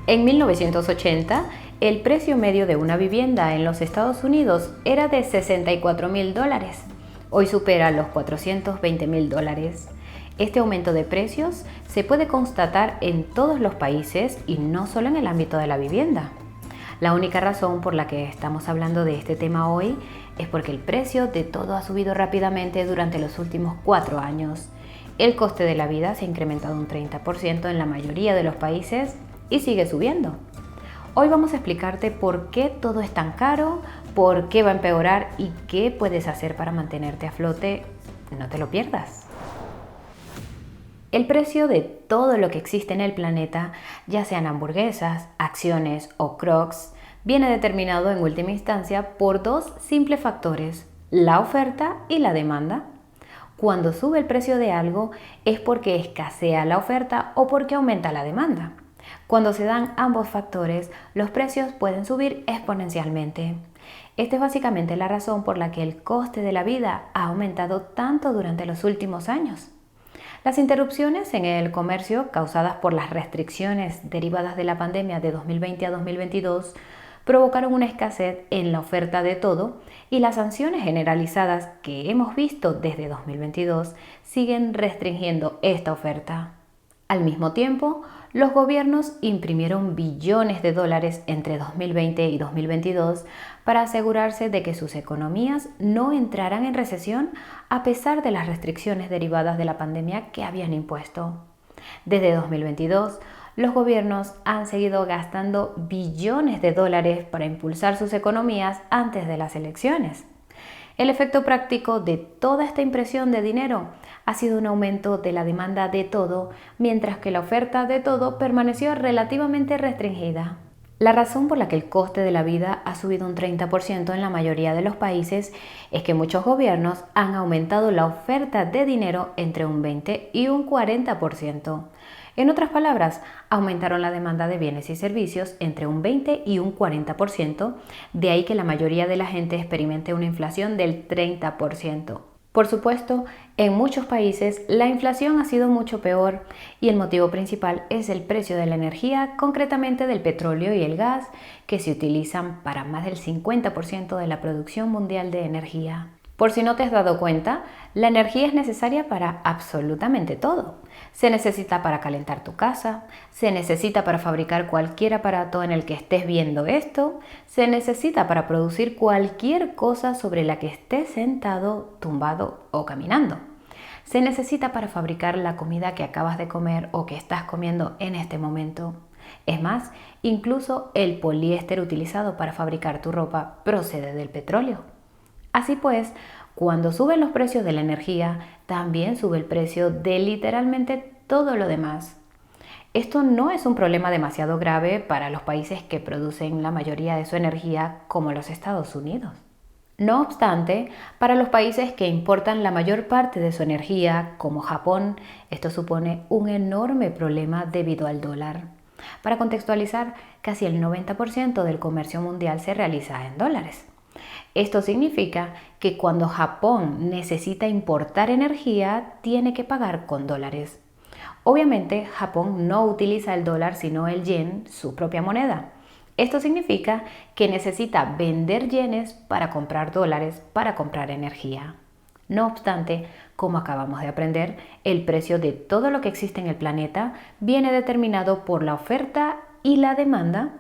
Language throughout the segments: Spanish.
En 1980, el precio medio de una vivienda en los Estados Unidos era de $64,000. Hoy supera los $420,000. Este aumento de precios se puede constatar en todos los países y no solo en el ámbito de la vivienda. La única razón por la que estamos hablando de este tema hoy es porque el precio de todo ha subido rápidamente durante los últimos 4 años. El coste de la vida se ha incrementado un 30% en la mayoría de los países y sigue subiendo. Hoy vamos a explicarte por qué todo es tan caro, por qué va a empeorar y qué puedes hacer para mantenerte a flote. No te lo pierdas. El precio de todo lo que existe en el planeta, ya sean hamburguesas, acciones o Crocs, viene determinado en última instancia por 2 simples factores: la oferta y la demanda. Cuando sube el precio de algo es porque escasea la oferta o porque aumenta la demanda. Cuando se dan ambos factores, los precios pueden subir exponencialmente. Esta es básicamente la razón por la que el coste de la vida ha aumentado tanto durante los últimos años. Las interrupciones en el comercio causadas por las restricciones derivadas de la pandemia de 2020 a 2022 provocaron una escasez en la oferta de todo, y las sanciones generalizadas que hemos visto desde 2022 siguen restringiendo esta oferta. Al mismo tiempo, los gobiernos imprimieron billones de dólares entre 2020 y 2022 para asegurarse de que sus economías no entraran en recesión a pesar de las restricciones derivadas de la pandemia que habían impuesto. Desde 2022, los gobiernos han seguido gastando billones de dólares para impulsar sus economías antes de las elecciones. El efecto práctico de toda esta impresión de dinero ha sido un aumento de la demanda de todo, mientras que la oferta de todo permaneció relativamente restringida. La razón por la que el coste de la vida ha subido un 30% en la mayoría de los países es que muchos gobiernos han aumentado la oferta de dinero entre un 20 y un 40%. En otras palabras, aumentaron la demanda de bienes y servicios entre un 20 y un 40%, de ahí que la mayoría de la gente experimente una inflación del 30%. Por supuesto, en muchos países la inflación ha sido mucho peor y el motivo principal es el precio de la energía, concretamente del petróleo y el gas, que se utilizan para más del 50% de la producción mundial de energía. Por si no te has dado cuenta, la energía es necesaria para absolutamente todo. Se necesita para calentar tu casa, se necesita para fabricar cualquier aparato en el que estés viendo esto, se necesita para producir cualquier cosa sobre la que estés sentado, tumbado o caminando. Se necesita para fabricar la comida que acabas de comer o que estás comiendo en este momento. Es más, incluso el poliéster utilizado para fabricar tu ropa procede del petróleo. Así pues, cuando suben los precios de la energía, también sube el precio de literalmente todo lo demás. Esto no es un problema demasiado grave para los países que producen la mayoría de su energía, como los Estados Unidos. No obstante, para los países que importan la mayor parte de su energía, como Japón, esto supone un enorme problema debido al dólar. Para contextualizar, casi el 90% del comercio mundial se realiza en dólares. Esto significa que cuando Japón necesita importar energía, tiene que pagar con dólares. Obviamente, Japón no utiliza el dólar sino el yen, su propia moneda. Esto significa que necesita vender yenes para comprar dólares para comprar energía. No obstante, como acabamos de aprender, el precio de todo lo que existe en el planeta viene determinado por la oferta y la demanda.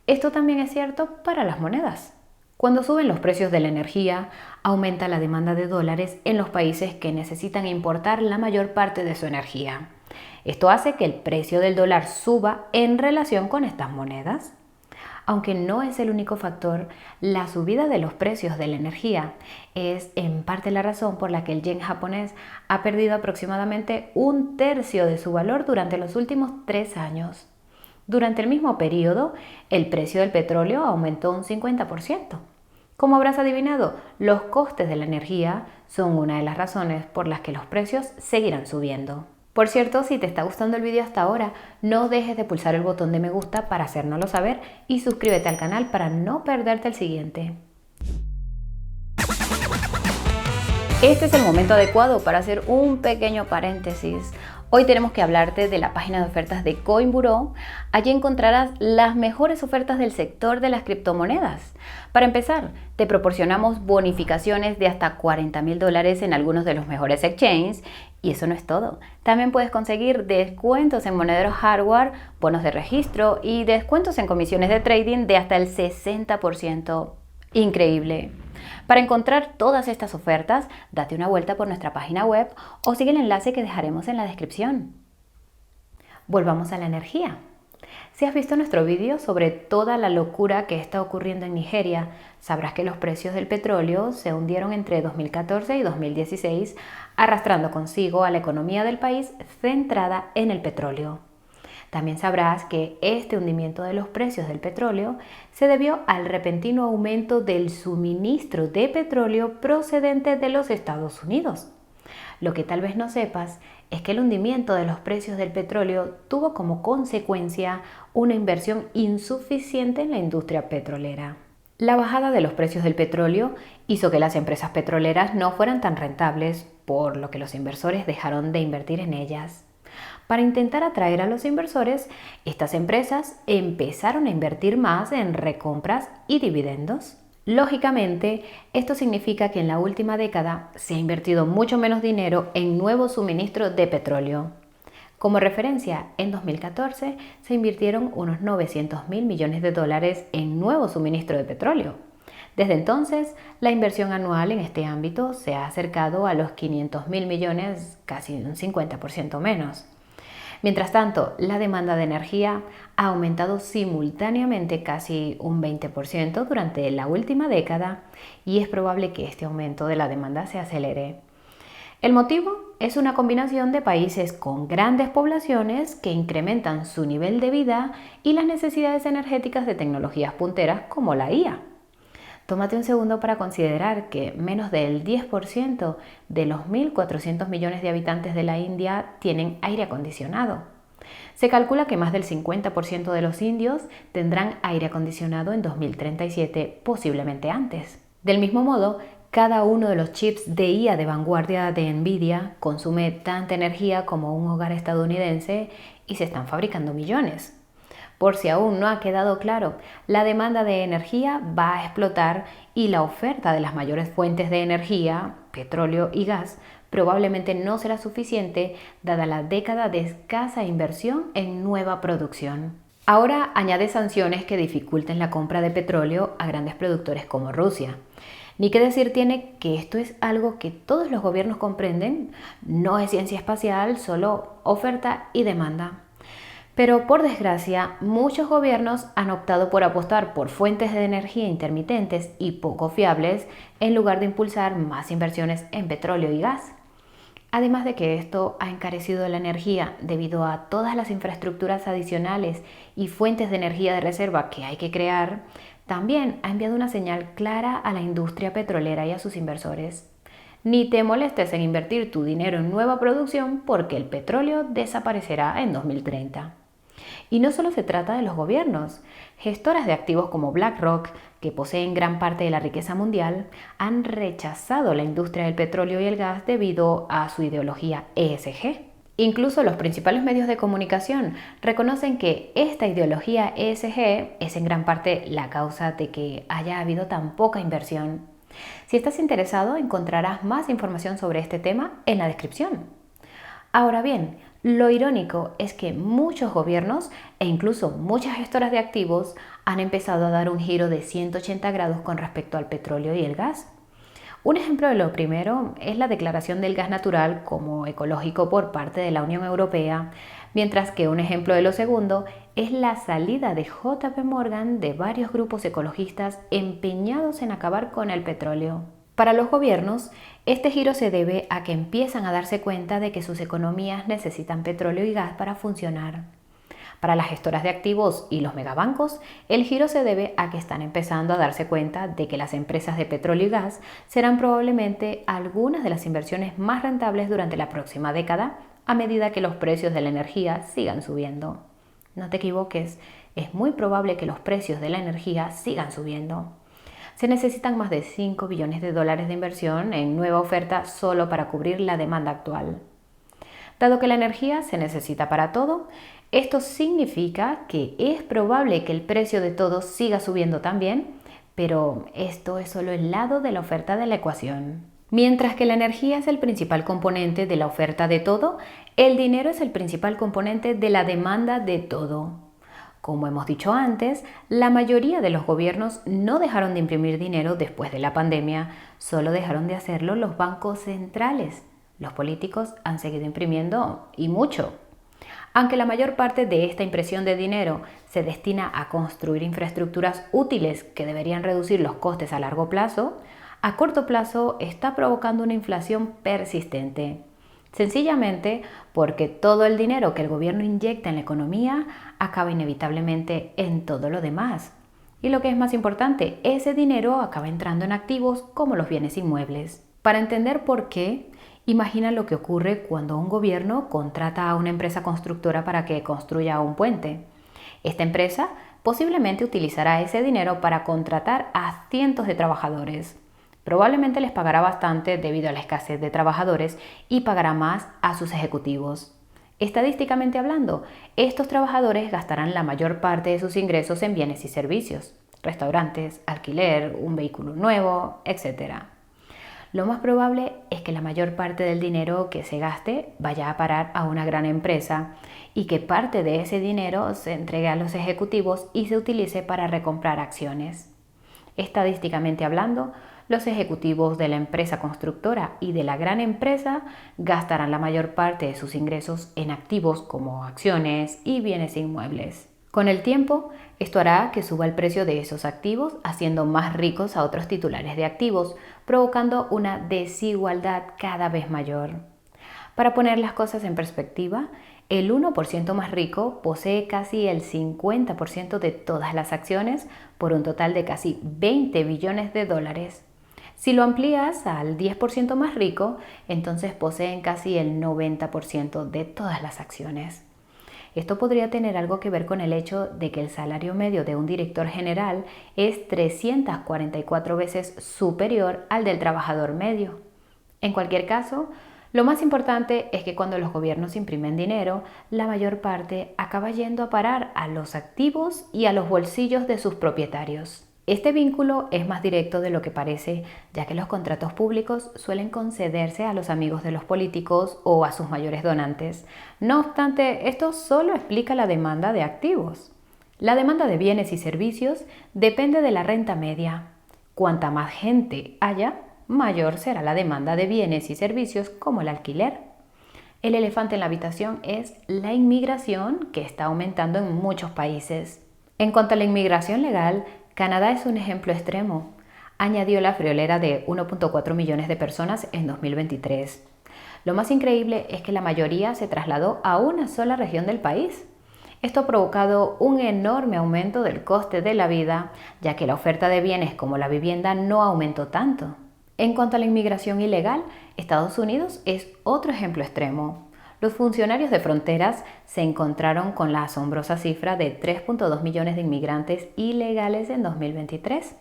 Esto también es cierto para las monedas. Cuando suben los precios de la energía, aumenta la demanda de dólares en los países que necesitan importar la mayor parte de su energía. Esto hace que el precio del dólar suba en relación con estas monedas. Aunque no es el único factor, la subida de los precios de la energía es en parte la razón por la que el yen japonés ha perdido aproximadamente un tercio de su valor durante los últimos 3 años. Durante el mismo periodo, el precio del petróleo aumentó un 50%. Como habrás adivinado, los costes de la energía son una de las razones por las que los precios seguirán subiendo. Por cierto, si te está gustando el video hasta ahora, no dejes de pulsar el botón de me gusta para hacérnoslo saber y suscríbete al canal para no perderte el siguiente. Este es el momento adecuado para hacer un pequeño paréntesis. Hoy tenemos que hablarte de la página de ofertas de Coinburo. Allí encontrarás las mejores ofertas del sector de las criptomonedas. Para empezar, te proporcionamos bonificaciones de hasta $40,000 en algunos de los mejores exchanges. Y eso no es todo. También puedes conseguir descuentos en monederos hardware, bonos de registro y descuentos en comisiones de trading de hasta el 60%. Increíble. Para encontrar todas estas ofertas, date una vuelta por nuestra página web o sigue el enlace que dejaremos en la descripción. Volvamos a la energía. Si has visto nuestro vídeo sobre toda la locura que está ocurriendo en Nigeria, sabrás que los precios del petróleo se hundieron entre 2014 y 2016, arrastrando consigo a la economía del país centrada en el petróleo. También sabrás que este hundimiento de los precios del petróleo se debió al repentino aumento del suministro de petróleo procedente de los Estados Unidos. Lo que tal vez no sepas es que el hundimiento de los precios del petróleo tuvo como consecuencia una inversión insuficiente en la industria petrolera. La bajada de los precios del petróleo hizo que las empresas petroleras no fueran tan rentables, por lo que los inversores dejaron de invertir en ellas. Para intentar atraer a los inversores, estas empresas empezaron a invertir más en recompras y dividendos. Lógicamente, esto significa que en la última década se ha invertido mucho menos dinero en nuevos suministros de petróleo. Como referencia, en 2014 se invirtieron unos $900,000 millones en nuevo suministro de petróleo. Desde entonces, la inversión anual en este ámbito se ha acercado a los $500,000 millones, casi un 50% menos. Mientras tanto, la demanda de energía ha aumentado simultáneamente casi un 20% durante la última década y es probable que este aumento de la demanda se acelere. El motivo es una combinación de países con grandes poblaciones que incrementan su nivel de vida y las necesidades energéticas de tecnologías punteras como la IA. Tómate un segundo para considerar que menos del 10% de los 1.400 millones de habitantes de la India tienen aire acondicionado. Se calcula que más del 50% de los indios tendrán aire acondicionado en 2037, posiblemente antes. Del mismo modo, cada uno de los chips de IA de vanguardia de Nvidia consume tanta energía como un hogar estadounidense y se están fabricando millones. Por si aún no ha quedado claro, la demanda de energía va a explotar y la oferta de las mayores fuentes de energía, petróleo y gas, probablemente no será suficiente dada la década de escasa inversión en nueva producción. Ahora añade sanciones que dificulten la compra de petróleo a grandes productores como Rusia. Ni qué decir tiene que esto es algo que todos los gobiernos comprenden, no es ciencia espacial, solo oferta y demanda. Pero por desgracia, muchos gobiernos han optado por apostar por fuentes de energía intermitentes y poco fiables en lugar de impulsar más inversiones en petróleo y gas. Además de que esto ha encarecido la energía debido a todas las infraestructuras adicionales y fuentes de energía de reserva que hay que crear, también ha enviado una señal clara a la industria petrolera y a sus inversores. Ni te molestes en invertir tu dinero en nueva producción porque el petróleo desaparecerá en 2030. Y no solo se trata de los gobiernos. Gestoras de activos como BlackRock, que poseen gran parte de la riqueza mundial, han rechazado la industria del petróleo y el gas debido a su ideología ESG. Incluso los principales medios de comunicación reconocen que esta ideología ESG es en gran parte la causa de que haya habido tan poca inversión. Si estás interesado, encontrarás más información sobre este tema en la descripción. Ahora bien, lo irónico es que muchos gobiernos e incluso muchas gestoras de activos han empezado a dar un giro de 180 grados con respecto al petróleo y el gas. Un ejemplo de lo primero es la declaración del gas natural como ecológico por parte de la Unión Europea, mientras que un ejemplo de lo segundo es la salida de JP Morgan de varios grupos ecologistas empeñados en acabar con el petróleo. Para los gobiernos, este giro se debe a que empiezan a darse cuenta de que sus economías necesitan petróleo y gas para funcionar. Para las gestoras de activos y los megabancos, el giro se debe a que están empezando a darse cuenta de que las empresas de petróleo y gas serán probablemente algunas de las inversiones más rentables durante la próxima década a medida que los precios de la energía sigan subiendo. No te equivoques, es muy probable que los precios de la energía sigan subiendo. Se necesitan más de $5 billones de inversión en nueva oferta solo para cubrir la demanda actual. Dado que la energía se necesita para todo, esto significa que es probable que el precio de todo siga subiendo también, pero esto es solo el lado de la oferta de la ecuación. Mientras que la energía es el principal componente de la oferta de todo, el dinero es el principal componente de la demanda de todo. Como hemos dicho antes, la mayoría de los gobiernos no dejaron de imprimir dinero después de la pandemia, solo dejaron de hacerlo los bancos centrales. Los políticos han seguido imprimiendo y mucho. Aunque la mayor parte de esta impresión de dinero se destina a construir infraestructuras útiles que deberían reducir los costes a largo plazo, a corto plazo está provocando una inflación persistente. Sencillamente porque todo el dinero que el gobierno inyecta en la economía acaba inevitablemente en todo lo demás. Y lo que es más importante, ese dinero acaba entrando en activos como los bienes inmuebles. Para entender por qué, imagina lo que ocurre cuando un gobierno contrata a una empresa constructora para que construya un puente. Esta empresa posiblemente utilizará ese dinero para contratar a cientos de trabajadores. Probablemente les pagará bastante debido a la escasez de trabajadores y pagará más a sus ejecutivos. Estadísticamente hablando, estos trabajadores gastarán la mayor parte de sus ingresos en bienes y servicios, restaurantes, alquiler, un vehículo nuevo, etc. Lo más probable es que la mayor parte del dinero que se gaste vaya a parar a una gran empresa y que parte de ese dinero se entregue a los ejecutivos y se utilice para recomprar acciones. Estadísticamente hablando, los ejecutivos de la empresa constructora y de la gran empresa gastarán la mayor parte de sus ingresos en activos como acciones y bienes inmuebles. Con el tiempo, esto hará que suba el precio de esos activos, haciendo más ricos a otros titulares de activos, provocando una desigualdad cada vez mayor. Para poner las cosas en perspectiva, el 1% más rico posee casi el 50% de todas las acciones por un total de casi 20 billones de dólares. Si lo amplías al 10% más rico, entonces poseen casi el 90% de todas las acciones. Esto podría tener algo que ver con el hecho de que el salario medio de un director general es 344 veces superior al del trabajador medio. En cualquier caso, lo más importante es que cuando los gobiernos imprimen dinero, la mayor parte acaba yendo a parar a los activos y a los bolsillos de sus propietarios. Este vínculo es más directo de lo que parece, ya que los contratos públicos suelen concederse a los amigos de los políticos o a sus mayores donantes. No obstante, esto solo explica la demanda de activos. La demanda de bienes y servicios depende de la renta media. Cuanta más gente haya, mayor será la demanda de bienes y servicios como el alquiler. El elefante en la habitación es la inmigración, que está aumentando en muchos países. En cuanto a la inmigración legal, Canadá es un ejemplo extremo. Añadió la friolera de 1.4 millones de personas en 2023. Lo más increíble es que la mayoría se trasladó a una sola región del país. Esto ha provocado un enorme aumento del coste de la vida, ya que la oferta de bienes como la vivienda no aumentó tanto. En cuanto a la inmigración ilegal, Estados Unidos es otro ejemplo extremo. Los funcionarios de fronteras se encontraron con la asombrosa cifra de 3.2 millones de inmigrantes ilegales en 2023.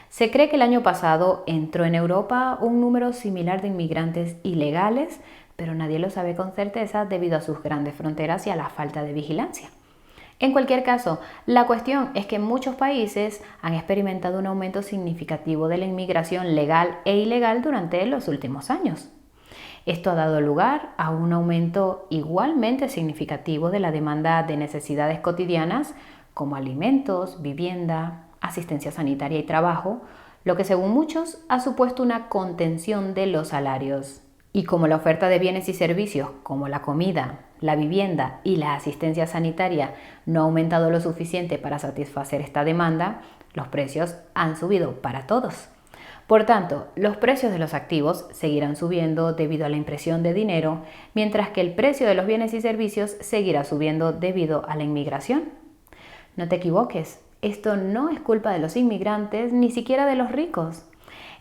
Se cree que el año pasado entró en Europa un número similar de inmigrantes ilegales, pero nadie lo sabe con certeza debido a sus grandes fronteras y a la falta de vigilancia. En cualquier caso, la cuestión es que muchos países han experimentado un aumento significativo de la inmigración legal e ilegal durante los últimos años. Esto ha dado lugar a un aumento igualmente significativo de la demanda de necesidades cotidianas como alimentos, vivienda, asistencia sanitaria y trabajo, lo que según muchos ha supuesto una contención de los salarios. Y como la oferta de bienes y servicios como la comida, la vivienda y la asistencia sanitaria no ha aumentado lo suficiente para satisfacer esta demanda, los precios han subido para todos. Por tanto, los precios de los activos seguirán subiendo debido a la impresión de dinero, mientras que el precio de los bienes y servicios seguirá subiendo debido a la inmigración. No te equivoques, esto no es culpa de los inmigrantes ni siquiera de los ricos.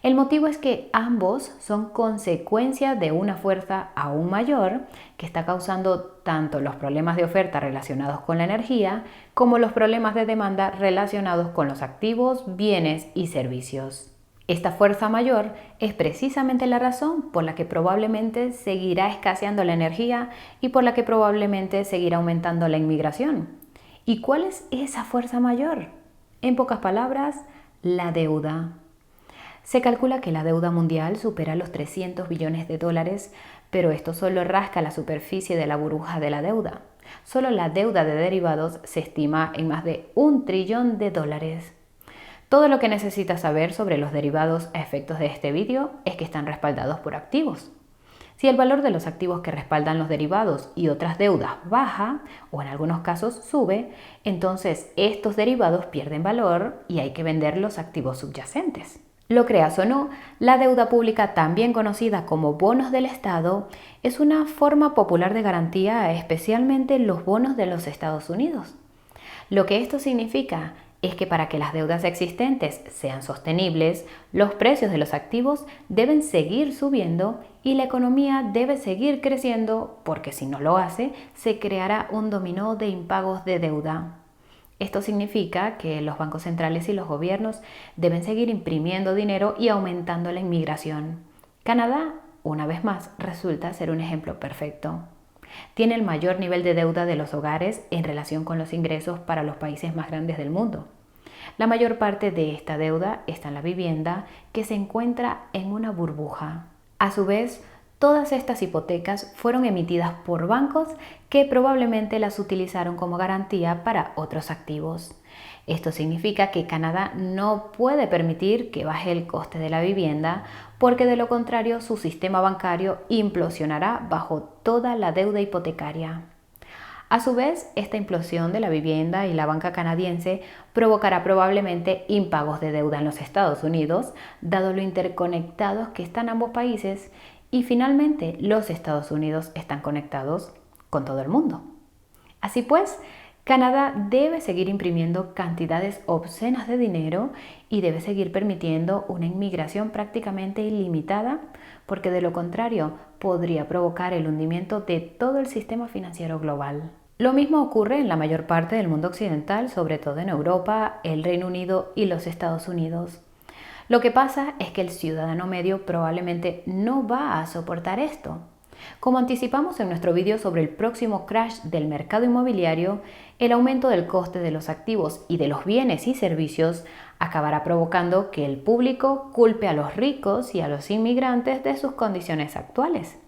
El motivo es que ambos son consecuencia de una fuerza aún mayor que está causando tanto los problemas de oferta relacionados con la energía como los problemas de demanda relacionados con los activos, bienes y servicios. Esta fuerza mayor es precisamente la razón por la que probablemente seguirá escaseando la energía y por la que probablemente seguirá aumentando la inmigración. ¿Y cuál es esa fuerza mayor? En pocas palabras, la deuda. Se calcula que la deuda mundial supera los 300 billones de dólares, pero esto solo rasca la superficie de la burbuja de la deuda. Solo la deuda de derivados se estima en más de $1 trillón. Todo lo que necesitas saber sobre los derivados a efectos de este vídeo es que están respaldados por activos. Si el valor de los activos que respaldan los derivados y otras deudas baja, o en algunos casos sube, entonces estos derivados pierden valor y hay que vender los activos subyacentes. Lo creas o no, la deuda pública, también conocida como bonos del Estado, es una forma popular de garantía, especialmente los bonos de los Estados Unidos. Lo que esto significa es que para que las deudas existentes sean sostenibles, los precios de los activos deben seguir subiendo y la economía debe seguir creciendo, porque si no lo hace, se creará un dominó de impagos de deuda. Esto significa que los bancos centrales y los gobiernos deben seguir imprimiendo dinero y aumentando la inmigración. Canadá, una vez más, resulta ser un ejemplo perfecto. Tiene el mayor nivel de deuda de los hogares en relación con los ingresos para los países más grandes del mundo. La mayor parte de esta deuda está en la vivienda, que se encuentra en una burbuja. A su vez, todas estas hipotecas fueron emitidas por bancos que probablemente las utilizaron como garantía para otros activos. Esto significa que Canadá no puede permitir que baje el coste de la vivienda, porque de lo contrario su sistema bancario implosionará bajo toda la deuda hipotecaria. A su vez, esta implosión de la vivienda y la banca canadiense provocará probablemente impagos de deuda en los Estados Unidos, dado lo interconectados que están ambos países, y finalmente los Estados Unidos están conectados con todo el mundo. Así pues, Canadá debe seguir imprimiendo cantidades obscenas de dinero y debe seguir permitiendo una inmigración prácticamente ilimitada, porque de lo contrario podría provocar el hundimiento de todo el sistema financiero global. Lo mismo ocurre en la mayor parte del mundo occidental, sobre todo en Europa, el Reino Unido y los Estados Unidos. Lo que pasa es que el ciudadano medio probablemente no va a soportar esto. Como anticipamos en nuestro vídeo sobre el próximo crash del mercado inmobiliario, el aumento del coste de los activos y de los bienes y servicios acabará provocando que el público culpe a los ricos y a los inmigrantes de sus condiciones actuales.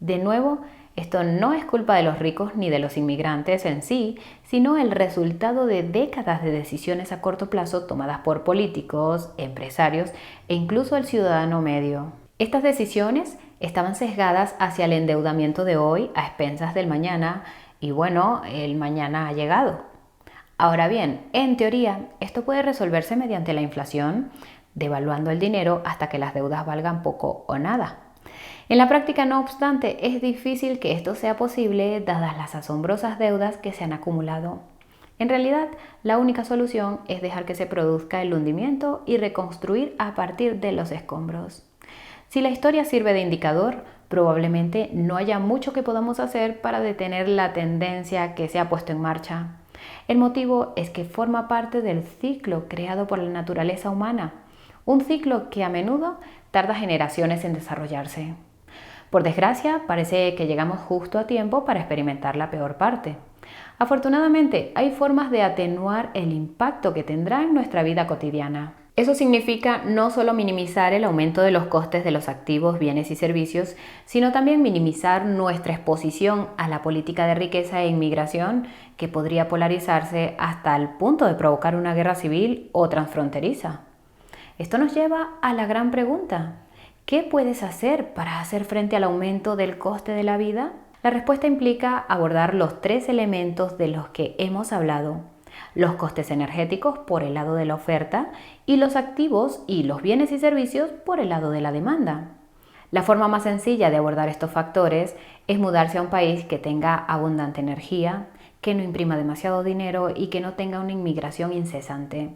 De nuevo, esto no es culpa de los ricos ni de los inmigrantes en sí, sino el resultado de décadas de decisiones a corto plazo tomadas por políticos, empresarios e incluso el ciudadano medio. Estas decisiones estaban sesgadas hacia el endeudamiento de hoy a expensas del mañana, y bueno, el mañana ha llegado. Ahora bien, en teoría, esto puede resolverse mediante la inflación, devaluando el dinero hasta que las deudas valgan poco o nada. En la práctica, no obstante, es difícil que esto sea posible dadas las asombrosas deudas que se han acumulado. En realidad, la única solución es dejar que se produzca el hundimiento y reconstruir a partir de los escombros. Si la historia sirve de indicador, probablemente no haya mucho que podamos hacer para detener la tendencia que se ha puesto en marcha. El motivo es que forma parte del ciclo creado por la naturaleza humana, un ciclo que a menudo tarda generaciones en desarrollarse. Por desgracia, parece que llegamos justo a tiempo para experimentar la peor parte. Afortunadamente, hay formas de atenuar el impacto que tendrá en nuestra vida cotidiana. Eso significa no solo minimizar el aumento de los costes de los activos, bienes y servicios, sino también minimizar nuestra exposición a la política de riqueza e inmigración, que podría polarizarse hasta el punto de provocar una guerra civil o transfronteriza. Esto nos lleva a la gran pregunta: ¿qué puedes hacer para hacer frente al aumento del coste de la vida? La respuesta implica abordar los 3 elementos de los que hemos hablado: los costes energéticos por el lado de la oferta y los activos y los bienes y servicios por el lado de la demanda. La forma más sencilla de abordar estos factores es mudarse a un país que tenga abundante energía, que no imprima demasiado dinero y que no tenga una inmigración incesante.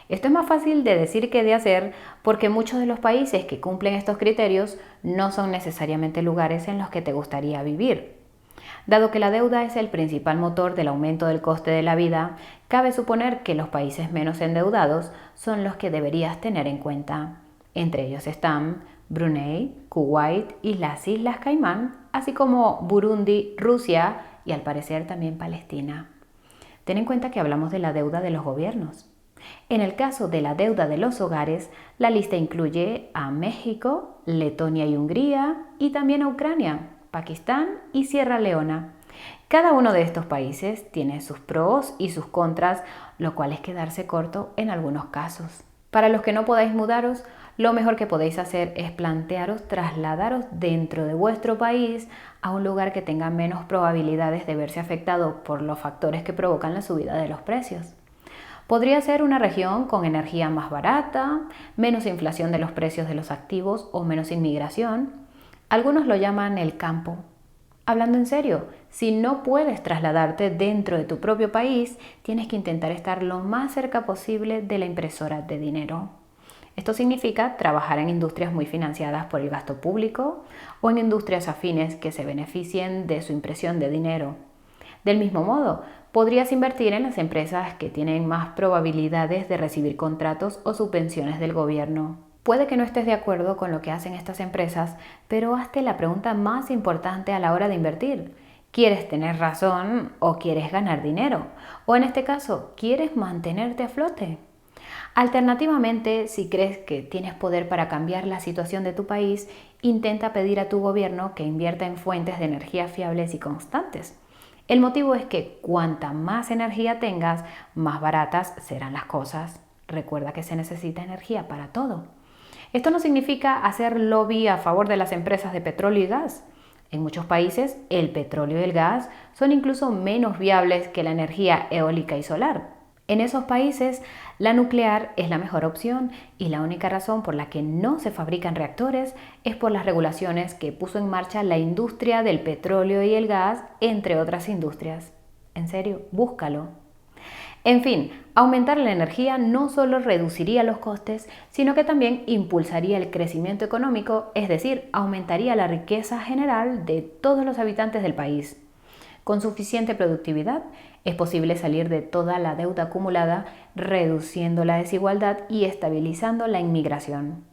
Esto es más fácil de decir que de hacer, porque muchos de los países que cumplen estos criterios no son necesariamente lugares en los que te gustaría vivir. Dado que la deuda es el principal motor del aumento del coste de la vida, cabe suponer que los países menos endeudados son los que deberías tener en cuenta. Entre ellos están Brunei, Kuwait y las Islas Caimán, así como Burundi, Rusia y al parecer también Palestina. Ten en cuenta que hablamos de la deuda de los gobiernos. En el caso de la deuda de los hogares, la lista incluye a México, Letonia y Hungría y también a Ucrania, Pakistán y Sierra Leona. Cada uno de estos países tiene sus pros y sus contras, lo cual es quedarse corto en algunos casos. Para los que no podáis mudaros, lo mejor que podéis hacer es plantearos trasladaros dentro de vuestro país a un lugar que tenga menos probabilidades de verse afectado por los factores que provocan la subida de los precios. Podría ser una región con energía más barata, menos inflación de los precios de los activos o menos inmigración. Algunos lo llaman el campo. Hablando en serio, si no puedes trasladarte dentro de tu propio país, tienes que intentar estar lo más cerca posible de la impresora de dinero. Esto significa trabajar en industrias muy financiadas por el gasto público o en industrias afines que se beneficien de su impresión de dinero. Del mismo modo, podrías invertir en las empresas que tienen más probabilidades de recibir contratos o subvenciones del gobierno. Puede que no estés de acuerdo con lo que hacen estas empresas, pero hazte la pregunta más importante a la hora de invertir. ¿Quieres tener razón o quieres ganar dinero? O en este caso, ¿quieres mantenerte a flote? Alternativamente, si crees que tienes poder para cambiar la situación de tu país, intenta pedir a tu gobierno que invierta en fuentes de energía fiables y constantes. El motivo es que cuanta más energía tengas, más baratas serán las cosas. Recuerda que se necesita energía para todo. Esto no significa hacer lobby a favor de las empresas de petróleo y gas. En muchos países, el petróleo y el gas son incluso menos viables que la energía eólica y solar. En esos países, la nuclear es la mejor opción y la única razón por la que no se fabrican reactores es por las regulaciones que puso en marcha la industria del petróleo y el gas, entre otras industrias. En serio, búscalo. En fin, aumentar la energía no solo reduciría los costes, sino que también impulsaría el crecimiento económico, es decir, aumentaría la riqueza general de todos los habitantes del país. Con suficiente productividad, es posible salir de toda la deuda acumulada, reduciendo la desigualdad y estabilizando la inmigración.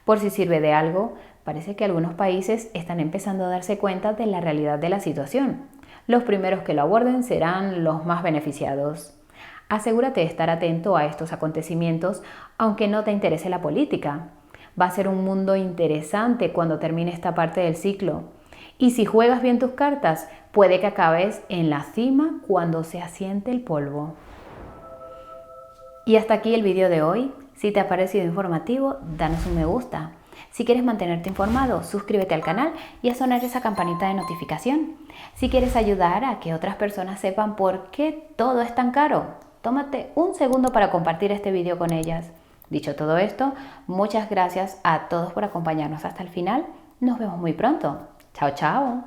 Por si sirve de algo, parece que algunos países están empezando a darse cuenta de la realidad de la situación. Los primeros que lo aborden serán los más beneficiados. Asegúrate de estar atento a estos acontecimientos, aunque no te interese la política. Va a ser un mundo interesante cuando termine esta parte del ciclo. Y si juegas bien tus cartas, puede que acabes en la cima cuando se asiente el polvo. Y hasta aquí el vídeo de hoy. Si te ha parecido informativo, danos un me gusta. Si quieres mantenerte informado, suscríbete al canal y a sonar esa campanita de notificación. Si quieres ayudar a que otras personas sepan por qué todo es tan caro, tómate un segundo para compartir este vídeo con ellas. Dicho todo esto, muchas gracias a todos por acompañarnos hasta el final. Nos vemos muy pronto. Chao, chao.